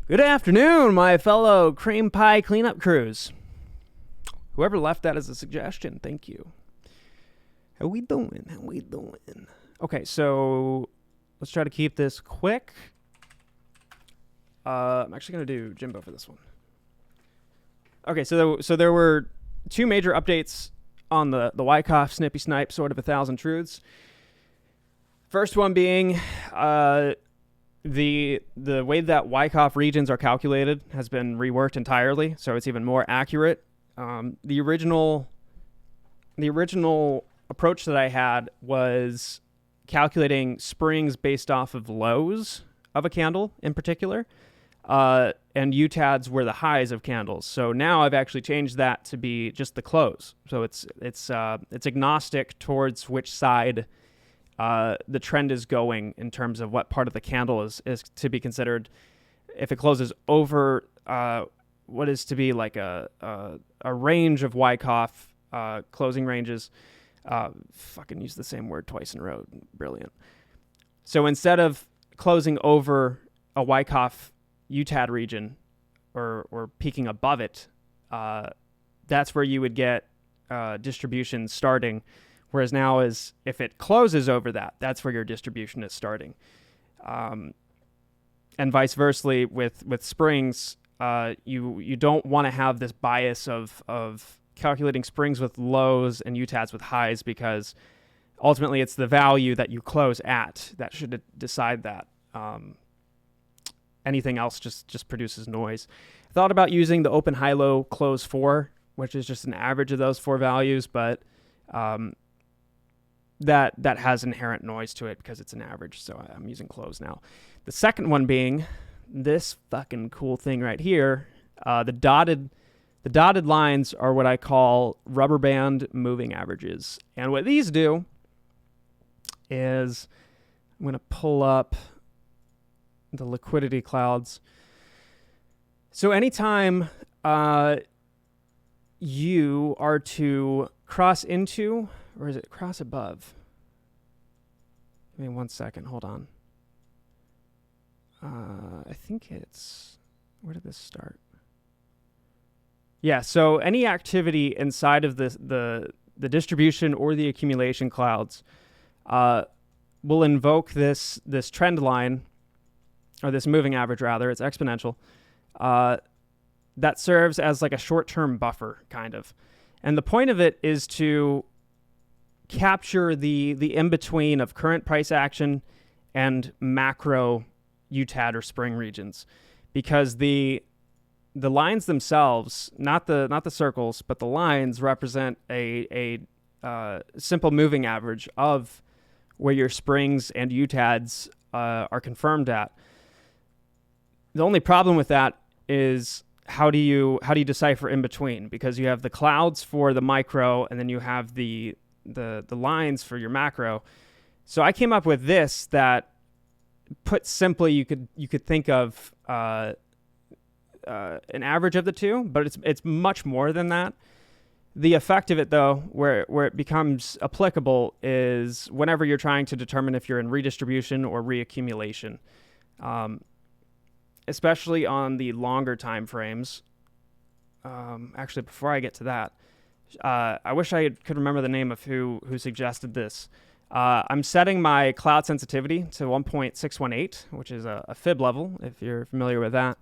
Good afternoon, my fellow cream pie cleanup crews. Whoever left that as a suggestion, thank you. How we doing? Okay, so let's try to keep this quick. I'm actually going to do Jimbo for this one. Okay, so there were two major updates on the Wyckoff Snippy Snipe sort of 1,000 truths. First one being the way that Wyckoff regions are calculated has been reworked entirely, so it's even more accurate. The original approach that I had was calculating springs based off of lows of a candle in particular, and UTADs were the highs of candles. So now I've actually changed that to be just the close. So it's agnostic towards which side the trend is going in terms of what part of the candle is to be considered. If it closes over what is to be like a range of Wyckoff closing ranges, fucking use the same word twice in a row, brilliant. So instead of closing over a Wyckoff UTAD region or peaking above it, that's where you would get distribution starting. Whereas now is if it closes over that, that's where your distribution is starting. And vice versa with springs, you don't want to have this bias of calculating springs with lows and UTADs with highs, because ultimately it's the value that you close at that should decide that. Anything else just produces noise. I thought about using the open high-low close 4, which is just an average of those 4 values, but that has inherent noise to it because it's an average, so I'm using close now. The second one being this fucking cool thing right here. The dotted lines are what I call Rubberband moving averages. And what these do is, I'm going to pull up the liquidity clouds. So anytime you are to cross into, or is it cross above? Give me 1 second. Hold on. I think it's... Where did this start? Yeah, so any activity inside of the distribution or the accumulation clouds will invoke this trend line, or this moving average rather, it's exponential, that serves as like a short-term buffer, kind of. And the point of it is to capture the in-between of current price action and macro UTAD or spring regions, because the lines themselves, not the circles, but the lines represent a simple moving average of where your springs and UTADs are confirmed at. The only problem with that is how do you decipher in between, because you have the clouds for the micro and then you have the lines for your macro. So I came up with this that, put simply, you could think of an average of the two, but it's much more than that. The effect of it, though, where it becomes applicable, is whenever you're trying to determine if you're in redistribution or reaccumulation, especially on the longer time frames. Actually, before I get to that, I wish I could remember the name of who suggested this. I'm setting my cloud sensitivity to 1.618, which is a fib level, if you're familiar with that.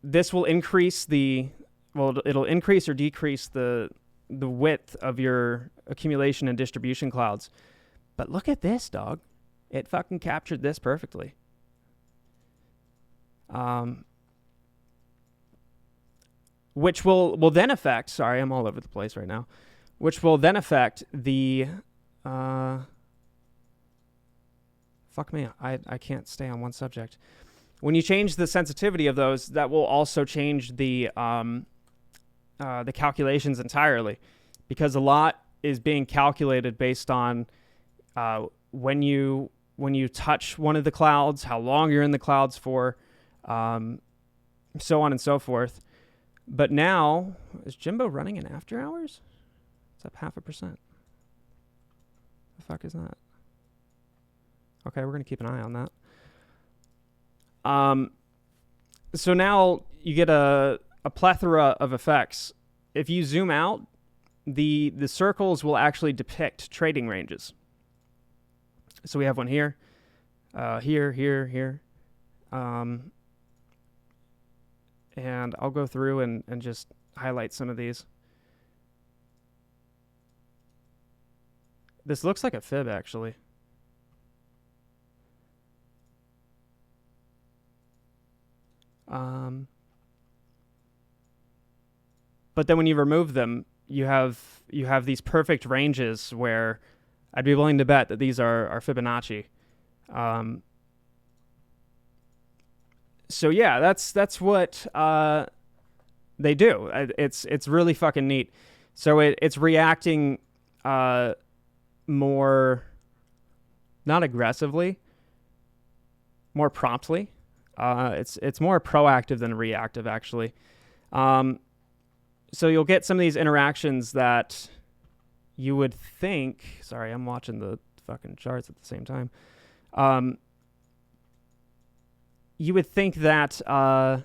This will increase it'll increase or decrease the width of your accumulation and distribution clouds. But look at this, dog. It fucking captured this perfectly. Which will then affect, sorry, I'm all over the place right now, which will then affect the, fuck me, I can't stay on one subject. When you change the sensitivity of those, that will also change the calculations entirely, because a lot is being calculated based on when you touch one of the clouds, how long you're in the clouds for, so on and so forth. But now, is Jimbo running in after hours? It's up 0.5%. The fuck is that? Okay, we're going to keep an eye on that. So now you get a plethora of effects. If you zoom out, the circles will actually depict trading ranges. So we have one here, here. And I'll go through and just highlight some of these. This looks like a fib, actually. But then when you remove them, you have these perfect ranges where I'd be willing to bet that these are Fibonacci. So yeah, that's what they do. It's really fucking neat. So it's reacting more, not aggressively, more promptly. It's more proactive than reactive, actually. So you'll get some of these interactions that you would think. Sorry, I'm watching the fucking charts at the same time. You would think that I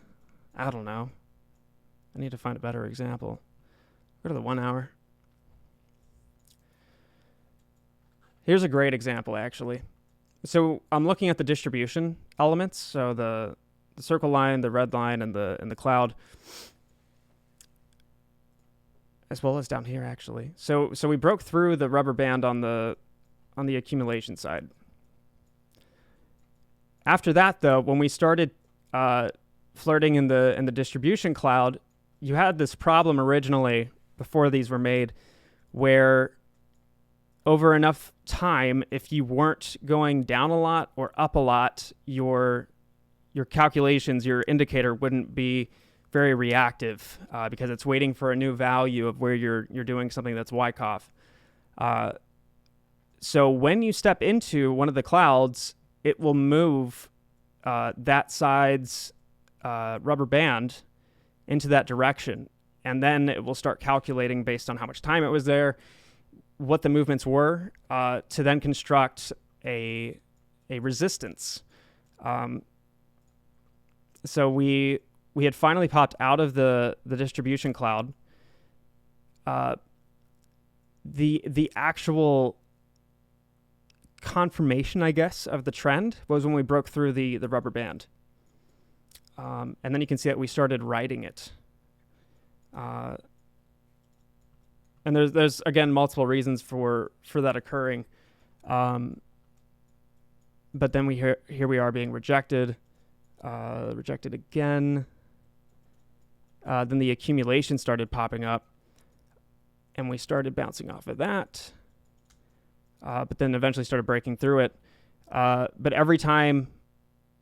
don't know. I need to find a better example. Go to the 1 hour. Here's a great example, actually. So I'm looking at the distribution elements. So the circle line, the red line, and the cloud, as well as down here, actually. So we broke through the rubber band on the accumulation side. After that, though, when we started flirting in the distribution cloud, you had this problem originally before these were made, where over enough time, if you weren't going down a lot or up a lot, your calculations, your indicator wouldn't be very reactive because it's waiting for a new value of where you're doing something that's Wyckoff. So when you step into one of the clouds, it will move that side's rubber band into that direction. And then it will start calculating based on how much time it was there, what the movements were, to then construct a resistance. So we had finally popped out of the distribution cloud. The actual confirmation, I guess, of the trend was when we broke through the rubber band. And then you can see that we started writing it. And there's again multiple reasons for that occurring. But then here we are being rejected, rejected again. Then the accumulation started popping up, and we started bouncing off of that. But then eventually started breaking through it. But every time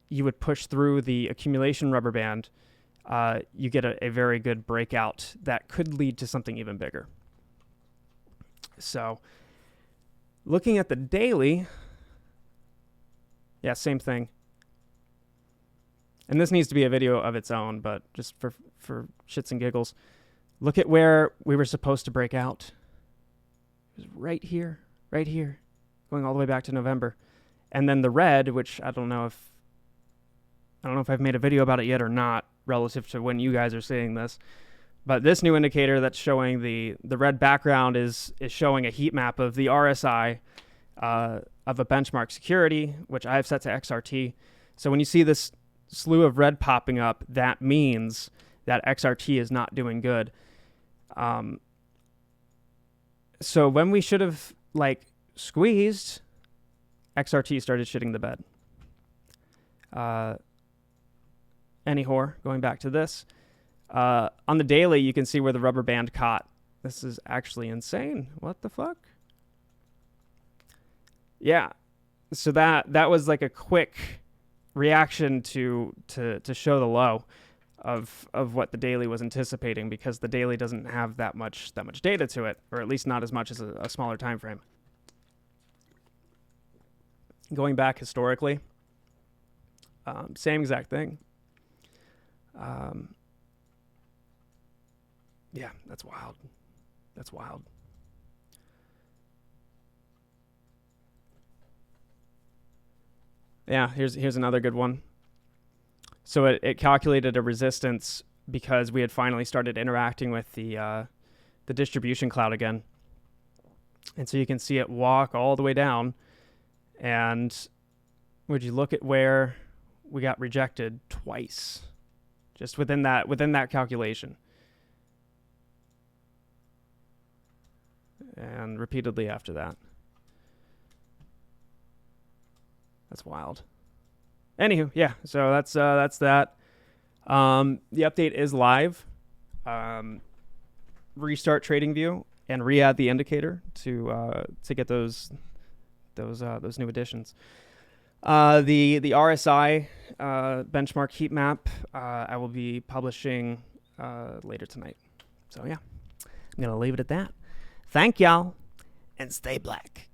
you would push through the accumulation rubber band, you get a very good breakout that could lead to something even bigger. So looking at the daily, yeah, same thing. And this needs to be a video of its own, but just for shits and giggles, look at where we were supposed to break out. It was right here, going all the way back to November. And then the red, which I don't know if I've made a video about it yet or not relative to when you guys are seeing this. But this new indicator that's showing the red background is showing a heat map of the RSI of a benchmark security, which I've set to XRT. So when you see this slew of red popping up, that means that XRT is not doing good. So when we should have squeezed, XRT started shitting the bed. Anyhow, going back to this. On the daily, you can see where the rubber band caught. This is actually insane. What the fuck? Yeah. So that was like a quick reaction to show the low of what the daily was anticipating, because the daily doesn't have that much data to it, or at least not as much as a smaller time frame. Going back historically, same exact thing. Yeah, that's wild. That's wild. Yeah, here's another good one. So it calculated a resistance because we had finally started interacting with the distribution cloud again. And so you can see it walk all the way down. And would you look at where we got rejected twice, just within that calculation, and repeatedly after that. That's wild. Anywho, yeah. So that's that. The update is live. Restart TradingView and re-add the indicator to get those new additions. The RSI benchmark heat map I will be publishing later tonight. So yeah, I'm gonna leave it at that. Thank y'all, and stay black.